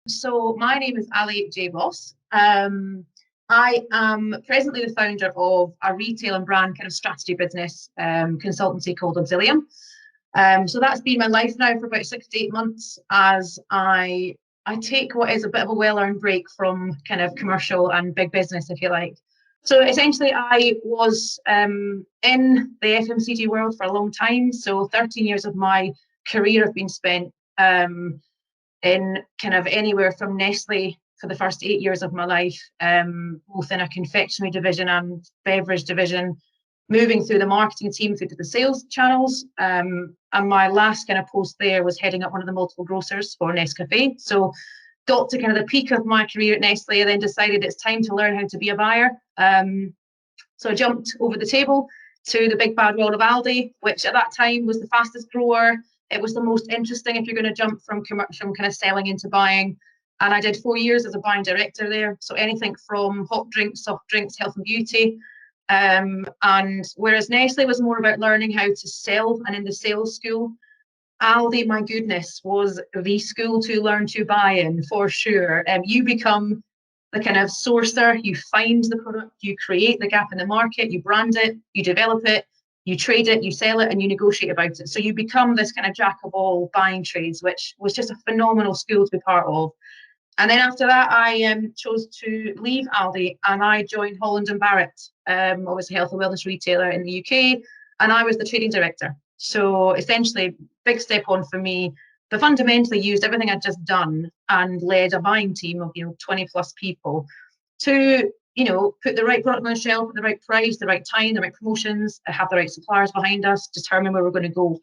So my name is Ali J. Boss. I am presently the founder of a retail and brand kind of strategy business consultancy called Auxilium. So that's been my life now for about 6 to 8 months as I take what is a bit of a well-earned break from kind of commercial and big business, if you like. So essentially, I was in the FMCG world for a long time. So 13 years of my career have been spent in kind of anywhere from Nestle for the first 8 years of my life, both in a confectionery division and beverage division, moving through the marketing team through to the sales channels. And my last kind of post there was heading up one of the multiple grocers for Nescafe. So got to kind of the peak of my career at Nestle and then decided it's time to learn how to be a buyer. So I jumped over the table to the big bad world of Aldi, which at that time was the fastest grower. It was the most interesting if you're going to jump from kind of selling into buying. And I did 4 years as a buying director there. So anything from hot drinks, soft drinks, health and beauty. And whereas Nestle was more about learning how to sell and in the sales school, Aldi, my goodness, was the school to learn to buy in for sure. You become the kind of sourcer, you find the product, you create the gap in the market, you brand it, you develop it, you trade it, you sell it, and you negotiate about it. So you become this kind of jack of all buying trades, which was just a phenomenal school to be part of. And then after that, I chose to leave Aldi and I joined Holland & Barrett, obviously health and wellness retailer in the UK, and I was the trading director. So essentially, big step on for me, but fundamentally used everything I'd just done and led a buying team of 20 plus people to put the right product on the shelf at the right price, the right time, the right promotions, have the right suppliers behind us, determine where we're going to go.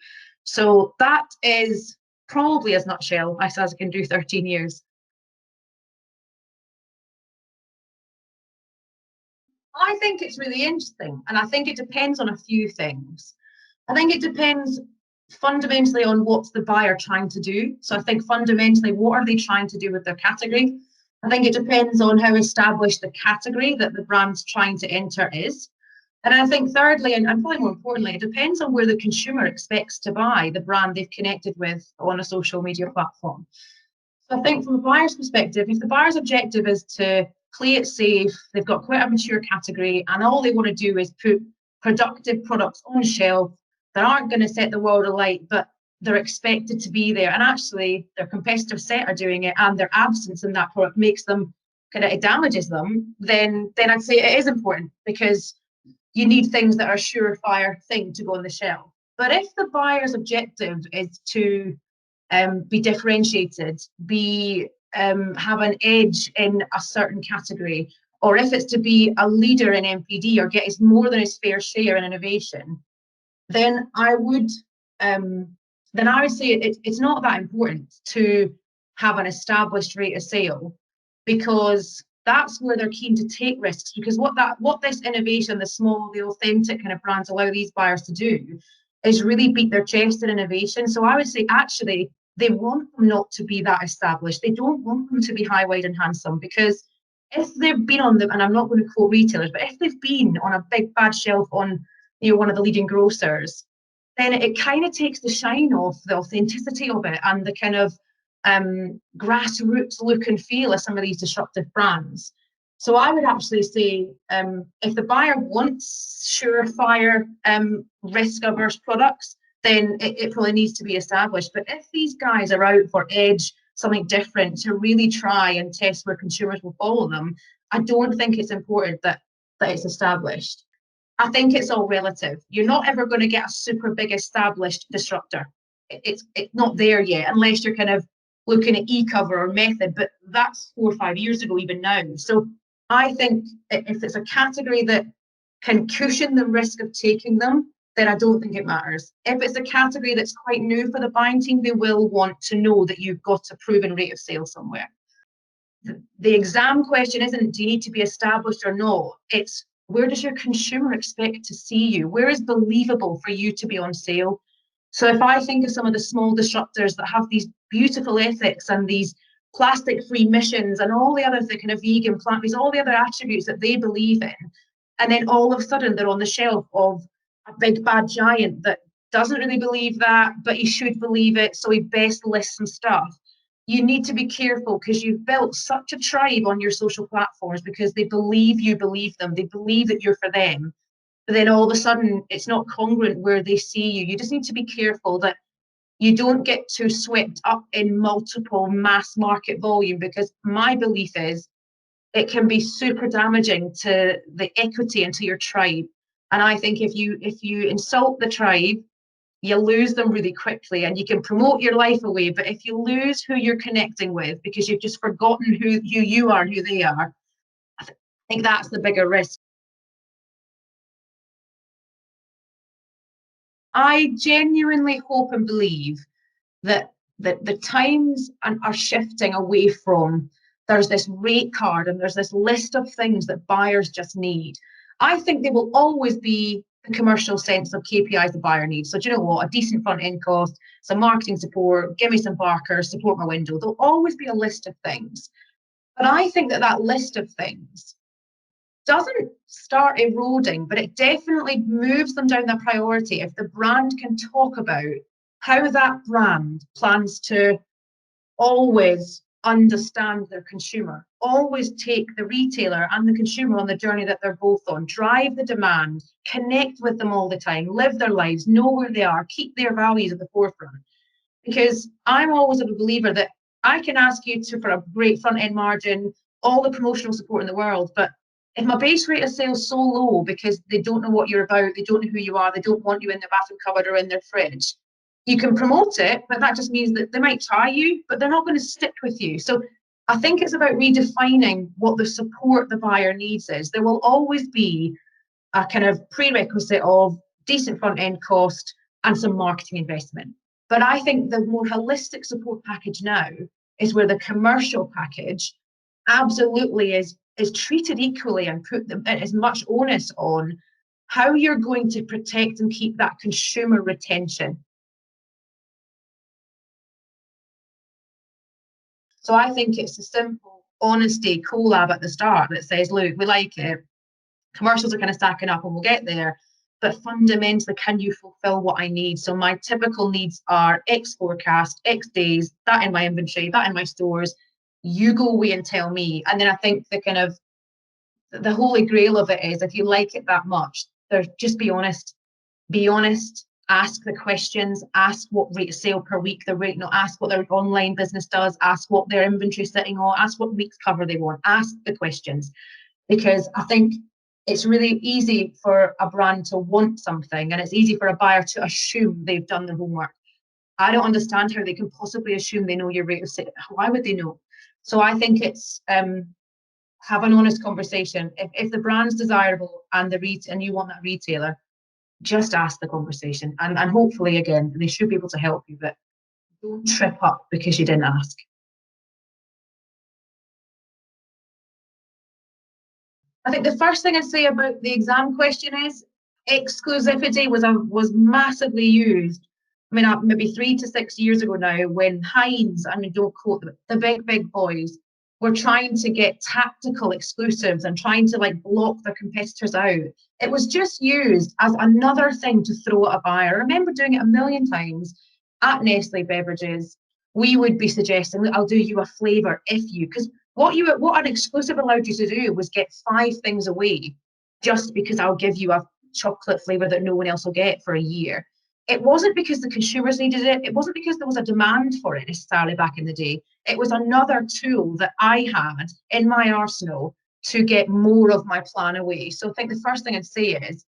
So that is probably as nutshell as I can do 13 years. I think it's really interesting, and I think it depends on a few things. I think it depends fundamentally on what the buyer trying to do. So I think fundamentally, what are they trying to do with their category? I think it depends on how established the category that the brand's trying to enter is. And I think thirdly, and probably more importantly, it depends on where the consumer expects to buy the brand they've connected with on a social media platform. So I think from a buyer's perspective, if the buyer's objective is to play it safe, they've got quite a mature category, and all they want to do is put productive products on shelf that aren't going to set the world alight, but they're expected to be there. And actually, their competitive set are doing it, and their absence in that product makes them it damages them. Then I'd say it is important because you need things that are a surefire thing to go on the shelf. But if the buyer's objective is to be differentiated, have an edge in a certain category, or if it's to be a leader in NPD or get more than his fair share in innovation, then I would say it's not that important to have an established rate of sale, because that's where they're keen to take risks. Because what this innovation, the small, the authentic kind of brands allow these buyers to do is really beat their chest in innovation. So I would say actually they want them not to be that established. They don't want them to be high, wide, and handsome, because if they've been on them, and I'm not going to quote retailers, but if they've been on a big bad shelf on one of the leading grocers, then it kind of takes the shine off the authenticity of it and the kind of grassroots look and feel of some of these disruptive brands. So I would actually say if the buyer wants surefire risk-averse products, then it probably needs to be established. But if these guys are out for edge, something different, to really try and test where consumers will follow them, I don't think it's important that it's established. I think it's all relative. You're not ever going to get a super big established disruptor. It's not there yet, unless you're kind of looking at e-cover or Method, but that's 4 or 5 years ago even now. So I think if it's a category that can cushion the risk of taking them, then I don't think it matters. If it's a category that's quite new for the buying team, they will want to know that you've got a proven rate of sale somewhere. The exam question isn't, do you need to be established or not? It's, where does your consumer expect to see you? Where is believable for you to be on sale? So if I think of some of the small disruptors that have these beautiful ethics and these plastic-free missions and all the other kind of vegan, plant-based, all the other attributes that they believe in, and then all of a sudden they're on the shelf of a big bad giant that doesn't really believe that, but he should believe it, so he best lists some stuff. you need to be careful because you've built such a tribe on your social platforms because they believe you believe them. They believe that you're for them. But then all of a sudden, it's not congruent where they see you. You just need to be careful that you don't get too swept up in multiple mass market volume, because my belief is it can be super damaging to the equity and to your tribe. And I think if you insult the tribe, you lose them really quickly, and you can promote your life away. But if you lose who you're connecting with because you've just forgotten who you are and who they are, I think that's the bigger risk. I genuinely hope and believe that the times are shifting away from there's this rate card and there's this list of things that buyers just need. I think there will always be the commercial sense of KPIs the buyer needs. So do you know what? A decent front end cost, some marketing support, give me some barkers, support my window. There'll always be a list of things. But I think that that list of things doesn't start eroding, but it definitely moves them down the priority if the brand can talk about how that brand plans to always understand their consumer, always take the retailer and the consumer on the journey that they're both on, drive the demand, connect with them all the time, live their lives, know where they are, keep their values at the forefront. Because I'm always a believer that I can ask you to for a great front end margin, all the promotional support in the world, but if my base rate of sales so low because they don't know what you're about, they don't know who you are, they don't want you in their bathroom cupboard or in their fridge, you can promote it, but that just means that they might try you, but they're not going to stick with you. So I think it's about redefining what the support the buyer needs is. There will always be a kind of prerequisite of decent front end cost and some marketing investment. But I think the more holistic support package now is where the commercial package absolutely is treated equally and put as much onus on how you're going to protect and keep that consumer retention. So I think it's a simple honesty collab at the start that says, look, we like it. Commercials are kind of stacking up and we'll get there. But fundamentally, can you fulfill what I need? So my typical needs are X forecast, X days, that in my inventory, that in my stores. You go away and tell me. And then I think the kind of the holy grail of it is if you like it that much, there's just be honest, ask the questions, ask what rate of sale per week they're rating, ask what their online business does, ask what their inventory is sitting on, ask what week's cover they want, ask the questions. Because I think it's really easy for a brand to want something and it's easy for a buyer to assume they've done their homework. I don't understand how they can possibly assume they know your rate of sale. Why would they know? So I think it's have an honest conversation. If the brand's desirable and and you want that retailer, just ask the conversation. And hopefully, again, they should be able to help you, but don't trip up because you didn't ask. I think the first thing I'd say about the exam question is exclusivity was massively used. I mean, maybe 3 to 6 years ago now, when Heinz, I mean, don't quote the big boys, were trying to get tactical exclusives and trying to like block their competitors out. It was just used as another thing to throw at a buyer. I remember doing it a million times at Nestle Beverages. We would be suggesting, I'll do you a flavour if you, because what an exclusive allowed you to do was get 5 things away just because I'll give you a chocolate flavour that no one else will get for a year. It wasn't because the consumers needed it. It wasn't because there was a demand for it necessarily back in the day. It was another tool that I had in my arsenal to get more of my plan away. So I think the first thing I'd say is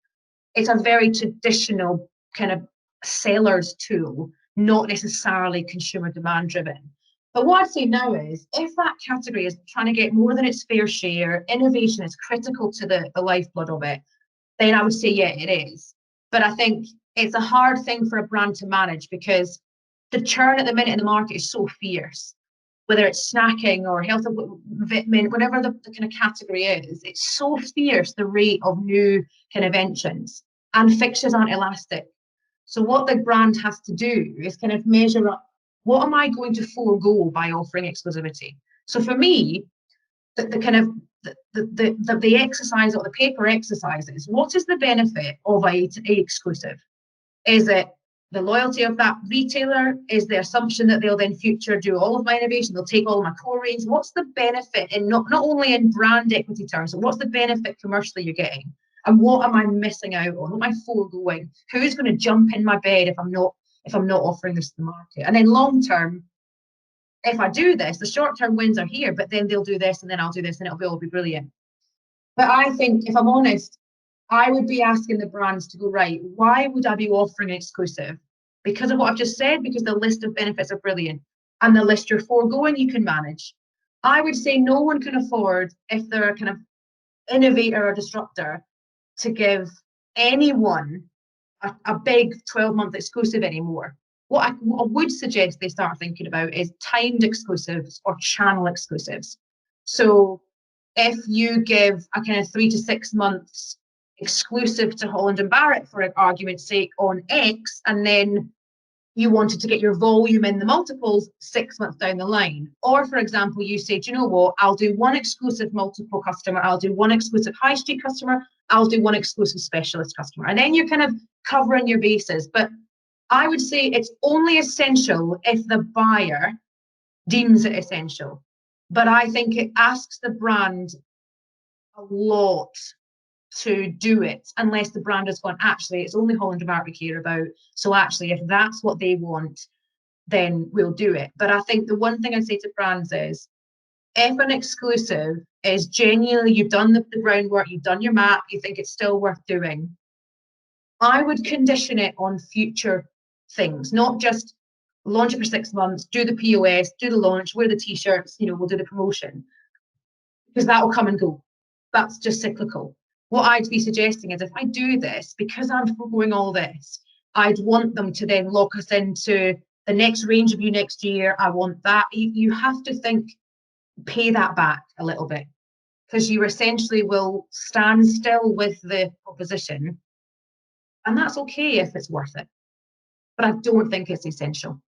it's a very traditional kind of seller's tool, not necessarily consumer demand driven. But what I'd say now is if that category is trying to get more than its fair share, innovation is critical to the lifeblood of it, then I would say, yeah, it is. But I think it's a hard thing for a brand to manage because the churn at the minute in the market is so fierce. Whether it's snacking or health vitamin, whatever the kind of category is, it's so fierce, the rate of new kind of entrants, and fixtures aren't elastic. So what the brand has to do is kind of measure up, what am I going to forego by offering exclusivity? So for me, the kind of the exercise or the paper exercise is what is the benefit of a exclusive? Is it the loyalty of that retailer is the assumption that they'll then future do all of my innovation, they'll take all my core range. What's the benefit in not only in brand equity terms, but what's the benefit commercially you're getting? And what am I missing out on? What am I foregoing? Who's going to jump in my bed if I'm not offering this to the market? And then long term, if I do this, the short term wins are here, but then they'll do this and then I'll do this and it'll all be brilliant. But I think, if I'm honest, I would be asking the brands to go, right, why would I be offering an exclusive? Because of what I've just said, because the list of benefits are brilliant and the list you're foregoing, you can manage. I would say no one can afford, if they're a kind of innovator or disruptor, to give anyone a big 12-month exclusive anymore. What I would suggest they start thinking about is timed exclusives or channel exclusives. So if you give a kind of 3 to 6 months exclusive to Holland and Barrett, for argument's sake, on X, and then you wanted to get your volume in the multiples 6 months down the line. Or, for example, you say, do you know what, I'll do one exclusive multiple customer, I'll do one exclusive high street customer, I'll do one exclusive specialist customer. And then you're kind of covering your bases. But I would say it's only essential if the buyer deems it essential. But I think it asks the brand a lot to do it, unless the brand has gone, actually, it's only Holland and Barrett we care about. So actually, if that's what they want, then we'll do it. But I think the one thing I say to brands is, if an exclusive is genuinely, you've done the groundwork, you've done your map, you think it's still worth doing, I would condition it on future things, not just launch it for 6 months, do the POS, do the launch, wear the t-shirts, we'll do the promotion, because that will come and go. That's just cyclical. What I'd be suggesting is, if I do this, because I'm foregoing all this, I'd want them to then lock us into the next range of you next year. I want that. You have to think, pay that back a little bit, because you essentially will stand still with the proposition, and that's okay if it's worth it. But I don't think it's essential.